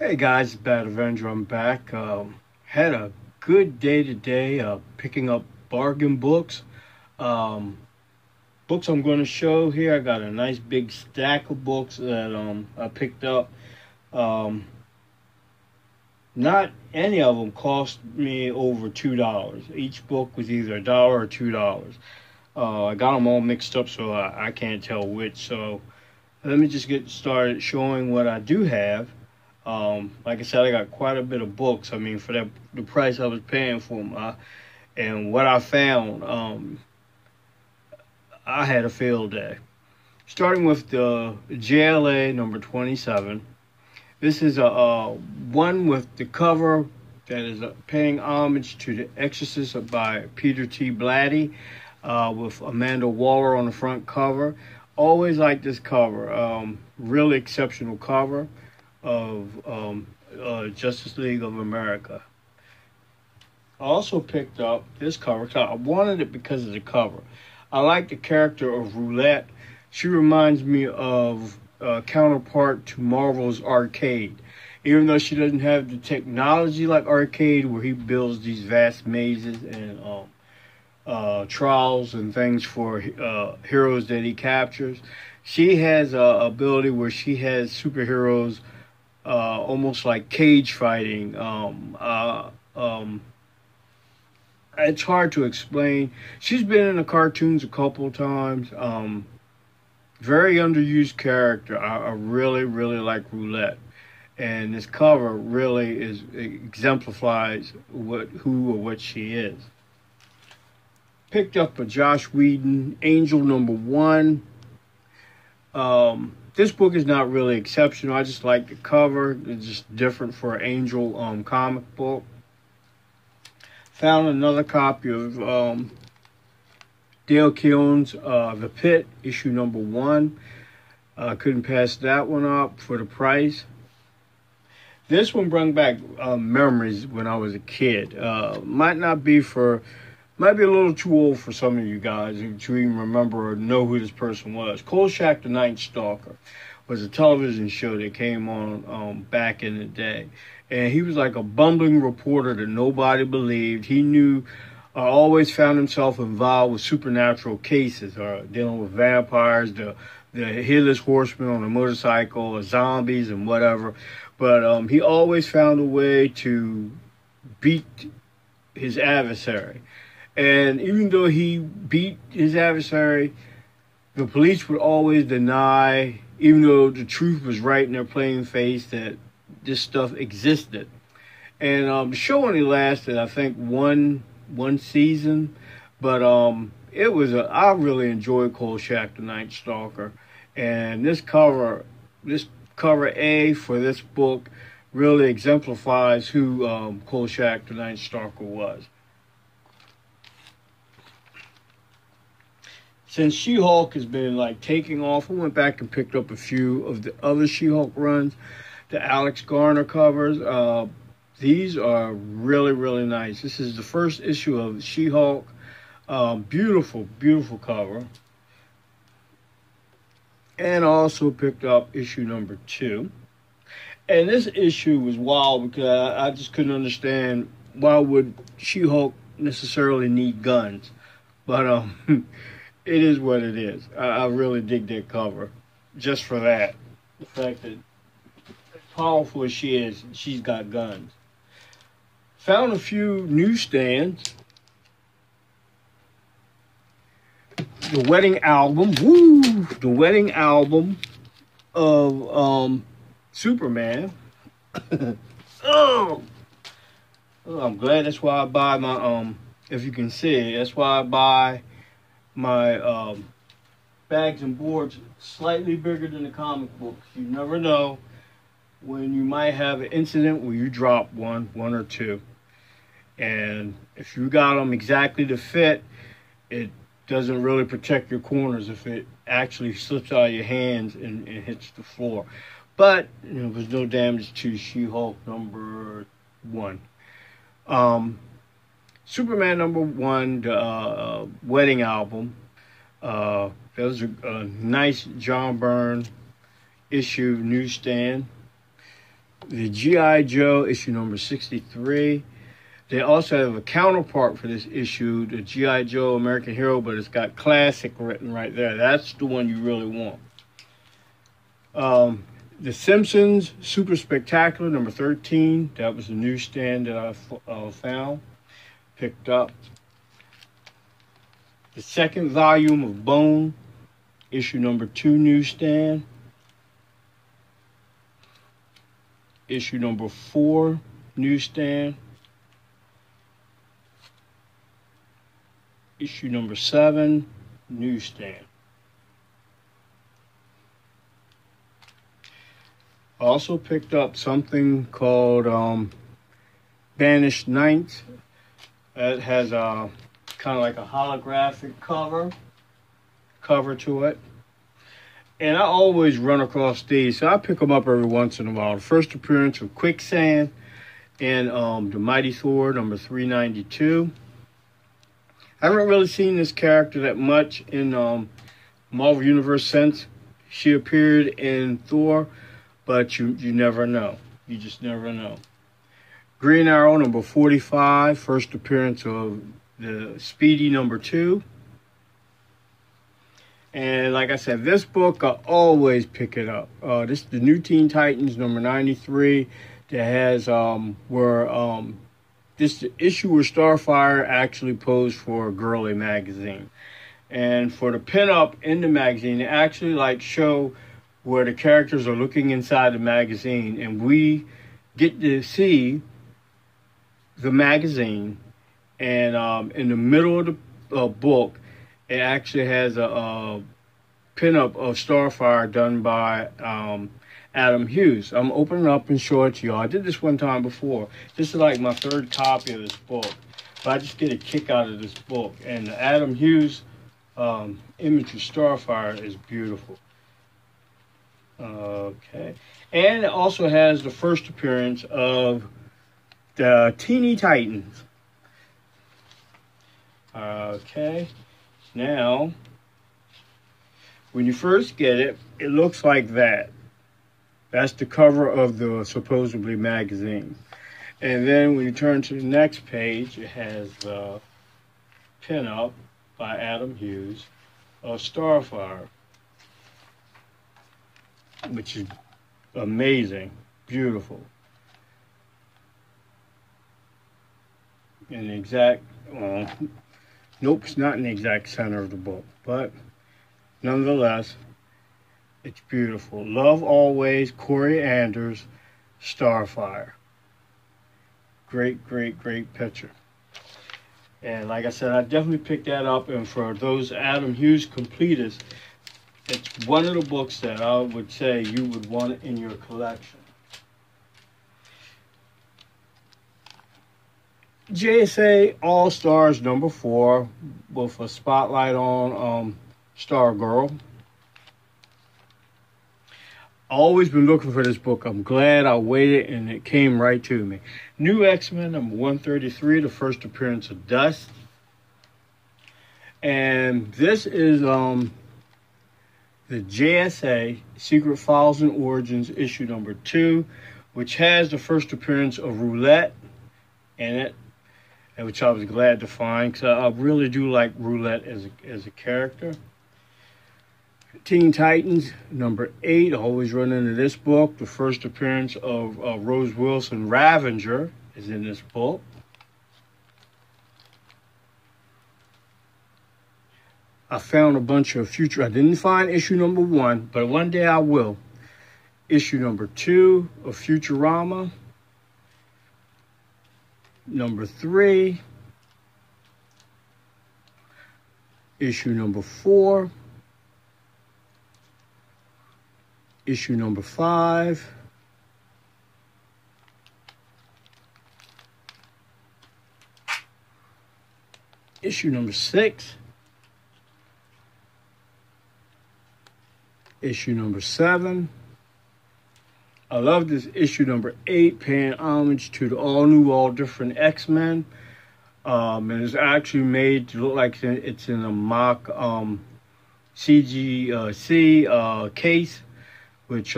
Hey guys, Bad Avenger, I'm back. Had a good day today picking up bargain books. Um, Books I'm going to show here, I got a nice big stack of books that I picked up. Um, Not any of them cost me over $2. Each book was either a dollar or $2. I got them all mixed up so I can't tell which. So let me just get started showing what I do have. Like I said, I got quite a bit of books. I mean, for the price I was paying for them, and what I found, I had a field day. Starting with the JLA number 27. This is a one with the cover that is paying homage to The Exorcist by Peter T. Blatty, with Amanda Waller on the front cover. Always like this cover. Really exceptional cover of Justice League of America. I also picked up this cover. I wanted it because of the cover. I like the character of Roulette. She reminds me of a counterpart to Marvel's Arcade. Even though she doesn't have the technology like Arcade, where he builds these vast mazes and trials and things for heroes that he captures, she has a ability where she has superheroes almost like cage fighting. It's hard to explain. She's been in the cartoons a couple of times. Very underused character. I really, really like Roulette. And this cover really exemplifies who or what she is. Picked up a Joss Whedon, Angel #1. This book is not really exceptional. I just like the cover. It's just different for an Angel comic book. Found another copy of Dale Keown's The Pit, issue #1. Couldn't pass that one up for the price. This one brought back memories when I was a kid. Might be a little too old for some of you guys to even remember or know who this person was. Kolchak the Night Stalker was a television show that came on back in the day. And he was like a bumbling reporter that nobody believed. He knew, always found himself involved with supernatural cases, dealing with vampires, the headless horseman on a motorcycle, or zombies and whatever. But he always found a way to beat his adversary. And even though he beat his adversary, the police would always deny, even though the truth was right in their plain face, that this stuff existed. And the show only lasted, I think, one season. But I really enjoyed Kolchak the Night Stalker. And this cover A for this book really exemplifies who Kolchak the Night Stalker was. Since She-Hulk has been taking off, I went back and picked up a few of the other She-Hulk runs, the Alex Garner covers. These are really, really nice. This is the first issue of She-Hulk. Beautiful, beautiful cover. And I also picked up issue #2. And this issue was wild because I just couldn't understand why would She-Hulk necessarily need guns. But it is what it is. I really dig that cover just for that. The fact that as powerful as she is, she's got guns. Found a few newsstands. The wedding album. Woo! The wedding album of Superman. Oh! I'm glad that's why I buy my if you can see, that's why I buy my bags and boards slightly bigger than the comic books. You never know when you might have an incident where you drop one or two. And if you got them exactly to fit, it doesn't really protect your corners if it actually slips out of your hands and hits the floor. But there's no damage to She-Hulk #1. Superman #1, the wedding album. That was a nice John Byrne issue newsstand. the G.I. Joe issue number 63. They also have a counterpart for this issue, the G.I. Joe American Hero, but it's got classic written right there. That's the one you really want. The Simpsons Super Spectacular number 13. That was the newsstand that I found, picked up. The second volume of Bone, issue number 2 newsstand. Issue number 4 newsstand. Issue number 7 newsstand. I also picked up something called Banished Knights. It has a kind of like a holographic cover to it. And I always run across these, so I pick them up every once in a while. The first appearance of Quicksand and the Mighty Thor number 392. I haven't really seen this character that much in Marvel Universe since she appeared in Thor, but you never know. You just never know. Green Arrow number 45, first appearance of the Speedy number 2. And like I said, this book, I always pick it up. This is the New Teen Titans number 93 that has this issue where Starfire actually posed for a girly magazine. And for the pinup in the magazine, they actually show where the characters are looking inside the magazine, and we get to see the magazine. And in the middle of the book, it actually has a pinup of Starfire done by Adam Hughes. I'm opening up and show it to y'all. I did this one time before. This is like my 3rd copy of this book. But I just get a kick out of this book. And the Adam Hughes image of Starfire is beautiful. Okay. And it also has the first appearance of the Teeny Titans. Okay. Now, when you first get it, it looks like that. That's the cover of the supposedly magazine. And then when you turn to the next page, it has the pinup by Adam Hughes of Starfire, which is amazing, beautiful. In the exact, nope, it's not in the exact center of the book, but nonetheless, it's beautiful. Love Always, Corey Anders, Starfire. Great, great, great picture. And like I said, I definitely picked that up. And for those Adam Hughes completists, it's one of the books that I would say you would want in your collection. JSA All-Stars number 4 with a spotlight on Stargirl. Always been looking for this book. I'm glad I waited and it came right to me. New X-Men number 133, the first appearance of Dust. And this is the JSA Secret Files and Origins issue number 2, which has the first appearance of Roulette in it, which I was glad to find because I really do like Roulette as a character. Teen Titans number 8, always run into this book. The first appearance of Rose Wilson Ravager is in this book. I found a bunch of future. I didn't find issue number 1, but one day I will. Issue number 2 of Futurama. Number 3. Issue number 4. Issue number 5. Issue number 6. Issue number 7. I love this issue number 8, paying homage to the all-new, all-different X-Men. And it's actually made to look like it's in a mock CGC case, which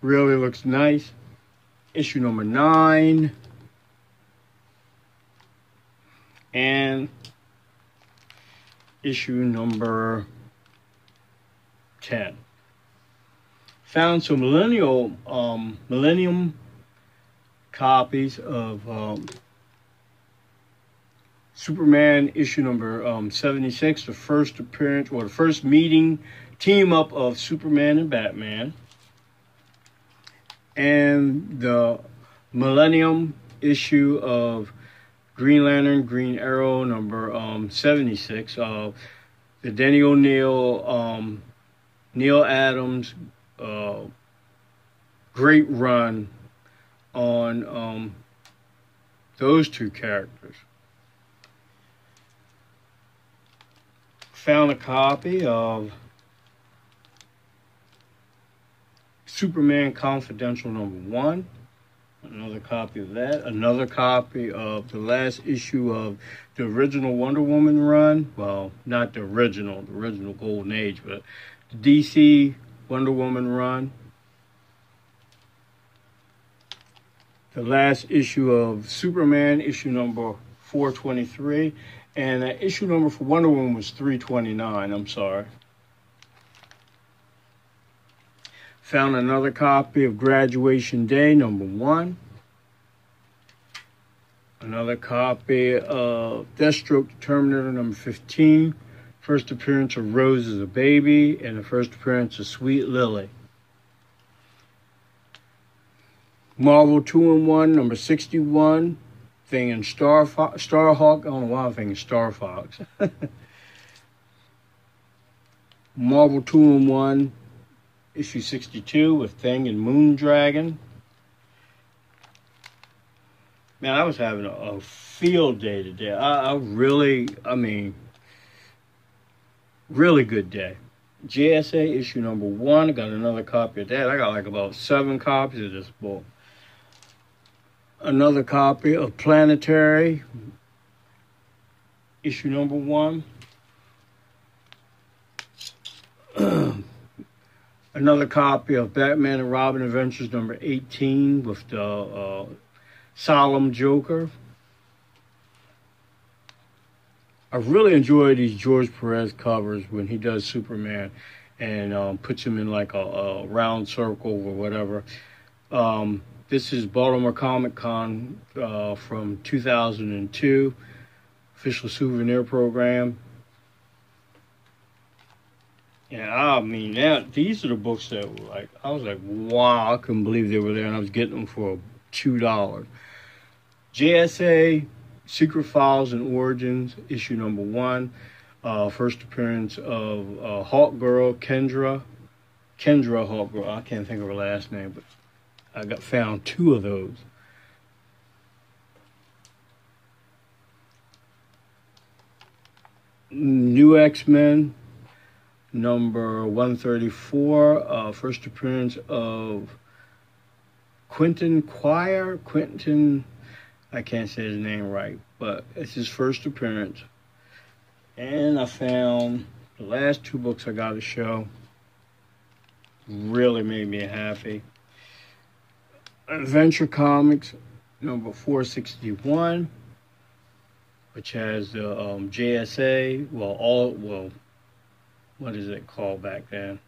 Really looks nice. Issue number 9. And issue number 10. Found some Millennium copies of Superman issue number 76, the first appearance, or the first meeting, team up of Superman and Batman. And the Millennium issue of Green Lantern, Green Arrow number 76, the Denny O'Neil, Neil Adams, great run on those two characters. Found a copy of Superman Confidential number 1. Another copy of that. Another copy of the last issue of the original Wonder Woman run. Well, not the original Golden Age, but the DC Wonder Woman run. The last issue of Superman, issue number 423. And the issue number for Wonder Woman was 329, I'm sorry. Found another copy of Graduation Day, number 1. Another copy of Deathstroke Terminator, number 15. First appearance of Rose as a baby, and the first appearance of Sweet Lily. Marvel 2-in-1, number 61. Thing in Starhawk. I don't know why I'm thinking Star Fox. Marvel 2-in-1, issue 62 with Thing and Moondragon. Man, I was having a field day today. Really good day. JSA issue number 1. I got another copy of that. I got like about 7 copies of this book. Another copy of Planetary, issue number 1. Another copy of Batman and Robin Adventures number 18 with the Solemn Joker. I really enjoy these George Perez covers when he does Superman and puts him in like a round circle or whatever. This is Baltimore Comic Con from 2002, official souvenir program. And these are the books that were like, I was like, wow, I couldn't believe they were there, and I was getting them for $2. JSA, Secret Files and Origins, issue number 1. First appearance of Hawk Girl, Kendra Hawk Girl. I can't think of her last name, but I found 2 of those. New X-Men, number 134. First appearance of Quentin Quire. I can't say his name right, but it's his first appearance. And I found the last 2 books I got to show. Really made me happy. Adventure Comics, number 461, which has the JSA, what is it called back then?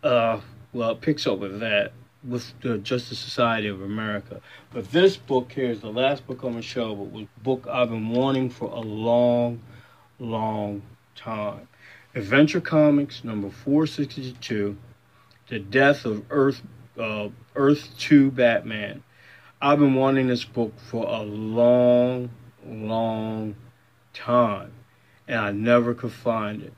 It picks up with that, with the Justice Society of America. But this book here is the last book on the show, but was a book I've been wanting for a long, long time. Adventure Comics, number 462, The Death of Earth 2 Batman. I've been wanting this book for a long, long time, and I never could find it.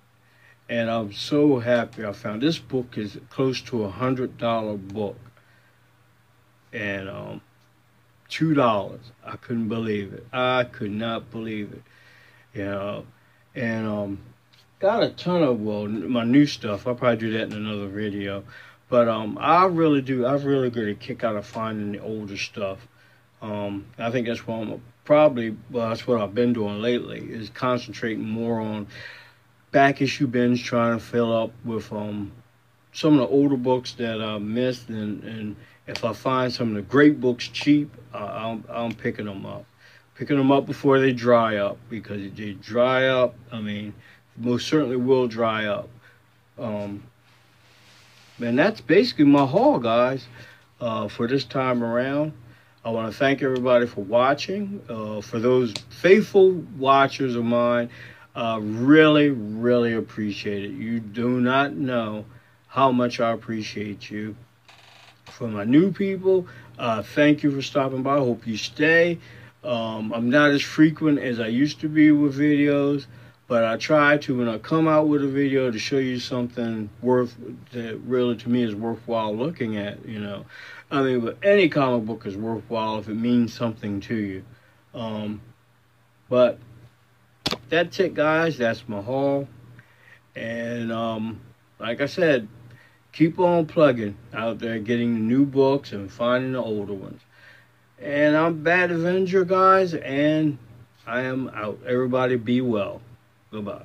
And I'm so happy I found this book. Is close to $100 book, and $2. I couldn't believe it. I could not believe it. And got a ton of my new stuff. I'll probably do that in another video. But I really get a kick out of finding the older stuff. I think that's what that's what I've been doing lately, is concentrating more on back issue bins, trying to fill up with some of the older books that I missed, and if I find some of the great books cheap, I'm picking them up. Picking them up before they dry up, because if they dry up, I mean, most certainly will dry up. And that's basically my haul, guys, for this time around. I want to thank everybody for watching. For those faithful watchers of mine, really, really appreciate it. You do not know how much I appreciate you. For my new people, thank you for stopping by. I hope you stay. I'm not as frequent as I used to be with videos, but I try to, when I come out with a video, to show you something that really to me is worthwhile looking at, you know. I mean, but any comic book is worthwhile if it means something to you. But that's it, guys. That's my haul. And like I said, keep on plugging out there, getting the new books and finding the older ones. And I'm Bad Avenger, guys, and I am out. Everybody be well. Goodbye.